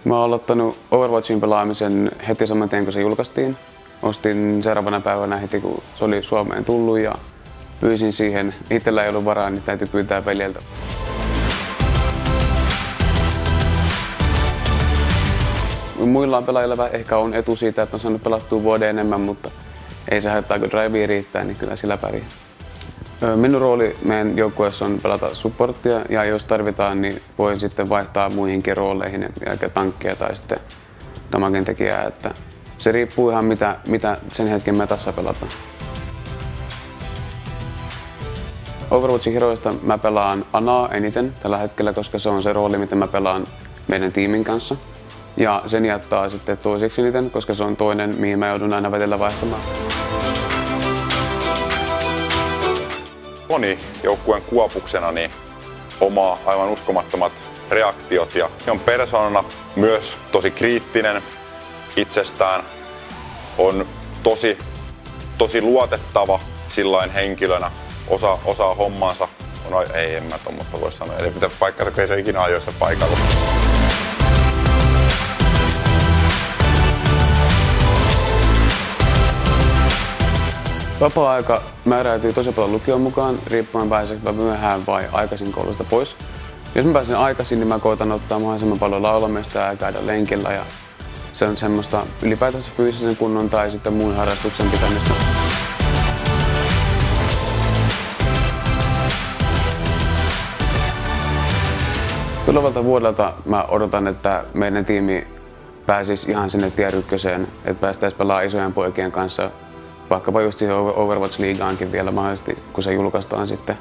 Mä oon aloittanut Overwatchin pelaamisen heti saman tien, kun se julkaistiin. Ostin seuraavana päivänä heti, kun se oli Suomeen tullut ja pyysin siihen. Itsellä ei ollut varaa, niin täytyy pyytää veljeltä. Muilla pelaajilla ehkä on etu siitä, että on saanut pelattua vuoden enemmän, mutta ei se haittaa, kun drivea riittää, niin kyllä sillä pärjää. Minun rooli meidän joukkueessa on pelata supporttia ja jos tarvitaan, niin voin sitten vaihtaa muihinkin rooleihin, eli tankkia tai sitten damagen tekijää. Että se riippuu ihan mitä sen hetken metassa pelataan. Overwatchin heroista mä pelaan Anaa eniten tällä hetkellä, koska se on se rooli, mitä mä pelaan meidän tiimin kanssa. Ja sen jättää sitten toiseksi eniten, koska se on toinen, mihin mä joudun aina välillä vaihtamaan. Moni joukkueen kuopuksena niin omaa aivan uskomattomat reaktiot ja on persoonana myös tosi kriittinen itsestään, on tosi luotettava sillain henkilönä, osaa hommaansa. En mä tommoista voi sanoa, ei pitää paikkansa, kun ei se ikinä ajoissa paikalla. Vapaa-aika määräytyy tosi paljon lukion mukaan, riippuen pääseekö myöhään vai aikaisin koulusta pois. Jos mä pääsen aikaisin, niin mä koitan ottaa mahdollisimman paljon laulamista ja käydä lenkillä. Ja se on semmoista ylipäätänsä fyysisen kunnon tai sitten muun harrastuksen pitämistä. Tulevalta vuodelta mä odotan, että meidän tiimi pääsisi ihan sinne tier 1, että päästäisiin pelaamaan isojen poikien kanssa. Vaikkapa just siihen Overwatch-liigaankin vielä mahdollisesti, kun se julkaistaan sitten.